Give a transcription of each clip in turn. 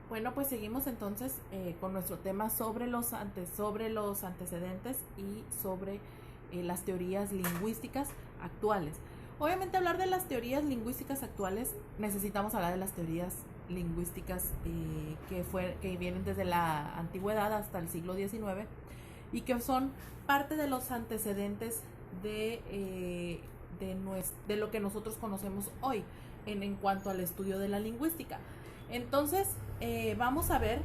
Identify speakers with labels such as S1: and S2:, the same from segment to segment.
S1: Bueno, pues seguimos entonces con nuestro tema sobre sobre los antecedentes y sobre las teorías lingüísticas actuales. Obviamente hablar de las teorías lingüísticas actuales necesitamos hablar de las teorías lingüísticas que vienen desde la antigüedad hasta el siglo XIX y que son parte de los antecedentes de lo que nosotros conocemos hoy en cuanto al estudio de la lingüística. Entonces, vamos a ver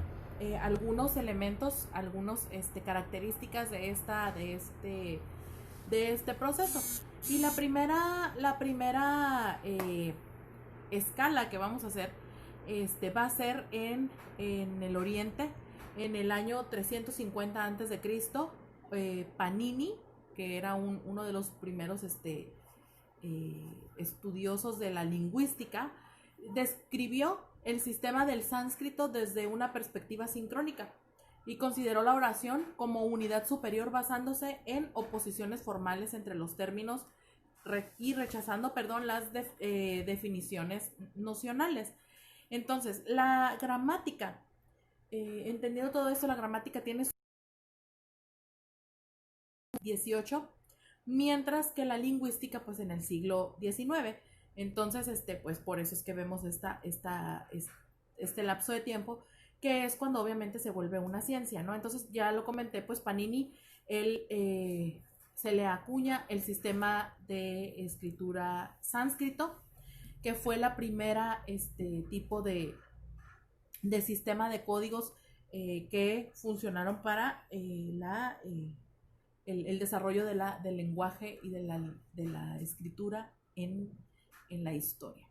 S1: algunos elementos, algunas características de este proceso. Y la primera escala que vamos a hacer va a ser en el Oriente, en el año 350 antes de Cristo. Panini, que era uno de los primeros estudiosos de la lingüística, describió el sistema del sánscrito desde una perspectiva sincrónica y consideró la oración como unidad superior basándose en oposiciones formales entre los términos y rechazando, las definiciones nocionales. Entonces, la gramática, entendiendo todo esto, la gramática tiene 18, mientras que la lingüística pues en el siglo XIX. Entonces, pues por eso es que vemos este lapso de tiempo, que es cuando obviamente se vuelve una ciencia, ¿no? Entonces, ya lo comenté, pues Panini, él se le acuña el sistema de escritura sánscrito, que fue la primera tipo de sistema de códigos que funcionaron para el desarrollo del lenguaje y de la escritura en la historia.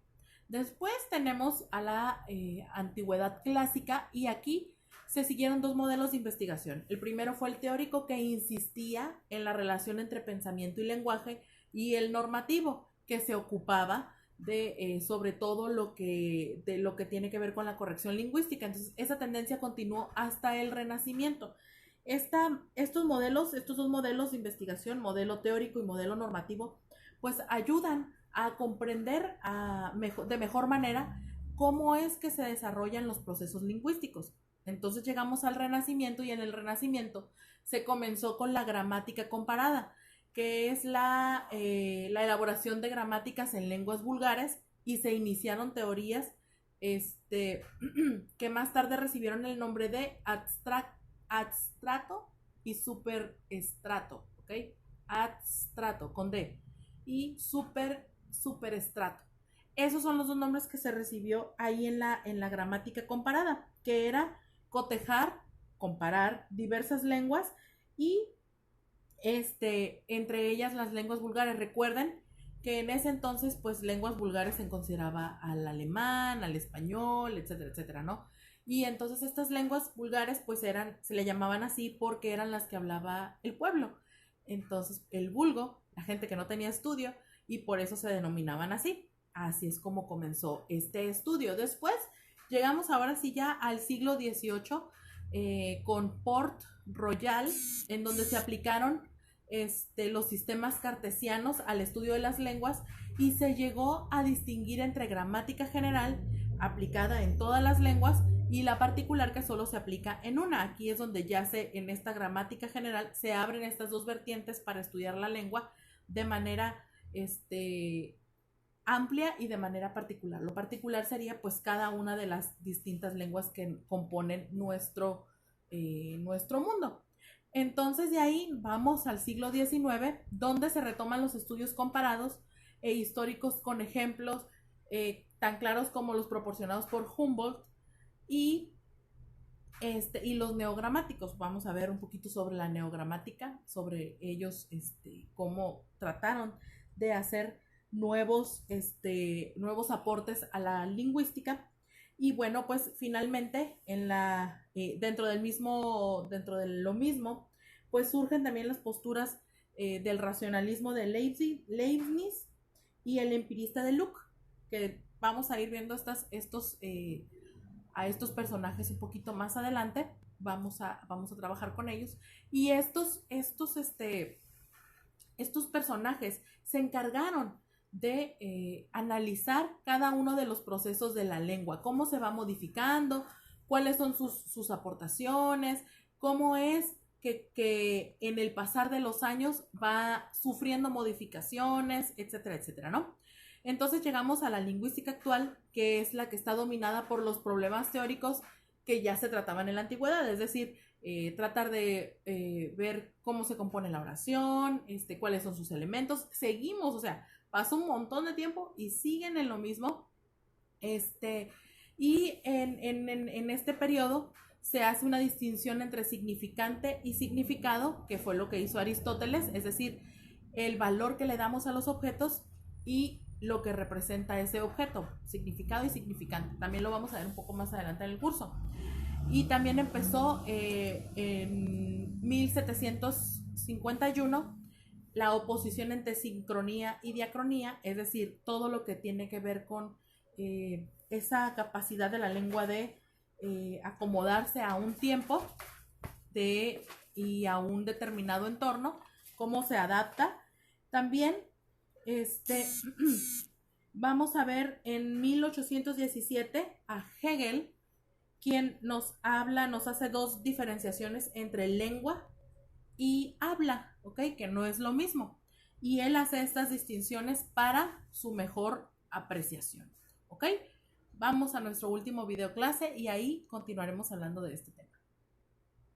S1: Después tenemos a la antigüedad clásica, y aquí se siguieron dos modelos de investigación. El primero fue el teórico, que insistía en la relación entre pensamiento y lenguaje, y el normativo, que se ocupaba de sobre todo de lo que tiene que ver con la corrección lingüística. Entonces, esa tendencia continuó hasta el Renacimiento. Estos dos modelos de investigación, modelo teórico y modelo normativo, pues ayudan a comprender de mejor manera cómo es que se desarrollan los procesos lingüísticos. Entonces llegamos al Renacimiento, y en el Renacimiento se comenzó con la gramática comparada, que es la elaboración de gramáticas en lenguas vulgares, y se iniciaron teorías que más tarde recibieron el nombre de abstrato y superestrato, ¿ok? Abstrato con D y superestrato. Esos son los dos nombres que se recibió ahí en la gramática comparada, que era cotejar, comparar diversas lenguas, y entre ellas las lenguas vulgares. Recuerden que en ese entonces, pues, lenguas vulgares se consideraba al alemán, al español, etcétera, etcétera, ¿no? Y entonces estas lenguas vulgares, pues, se le llamaban así porque eran las que hablaba el pueblo. Entonces, el vulgo, la gente que no tenía estudio, y por eso se denominaban así. Así es como comenzó este estudio. Después, llegamos ahora sí ya al siglo XVIII, con Port Royal, en donde se aplicaron los sistemas cartesianos al estudio de las lenguas, y se llegó a distinguir entre gramática general, aplicada en todas las lenguas, y la particular, que solo se aplica en una. Aquí es donde en esta gramática general se abren estas dos vertientes para estudiar la lengua de manera amplia y de manera particular. Lo particular sería pues cada una de las distintas lenguas que componen nuestro mundo. Entonces, de ahí vamos al siglo XIX, donde se retoman los estudios comparados e históricos con ejemplos tan claros como los proporcionados por Humboldt, y, y los neogramáticos. Vamos a ver un poquito sobre la neogramática, sobre ellos, cómo trataron de hacer nuevos aportes a la lingüística. Y bueno, pues finalmente dentro de lo mismo, pues surgen también las posturas del racionalismo de Leibniz y el empirista de Luke, que vamos a ir viendo a estos personajes un poquito más adelante. Vamos a trabajar con ellos. Y estos personajes se encargaron de analizar cada uno de los procesos de la lengua, cómo se va modificando, cuáles son sus aportaciones, cómo es que en el pasar de los años va sufriendo modificaciones, etcétera, etcétera, ¿no? Entonces llegamos a la lingüística actual, que es la que está dominada por los problemas teóricos que ya se trataban en la antigüedad, es decir, tratar de ver cómo se compone la oración, cuáles son sus elementos. Seguimos, o sea, pasó un montón de tiempo y siguen en lo mismo. Y en este periodo se hace una distinción entre significante y significado, que fue lo que hizo Aristóteles, es decir, el valor que le damos a los objetos y lo que representa ese objeto, significado y significante. También lo vamos a ver un poco más adelante en el curso. Y también empezó en 1751 la oposición entre sincronía y diacronía, es decir, todo lo que tiene que ver con esa capacidad de la lengua de acomodarse a un tiempo y a un determinado entorno, cómo se adapta. También vamos a ver en 1817 a Hegel, quien nos hace dos diferenciaciones entre lengua y habla, ¿ok? Que no es lo mismo. Y él hace estas distinciones para su mejor apreciación, ¿ok? Vamos a nuestro último video clase y ahí continuaremos hablando de este tema.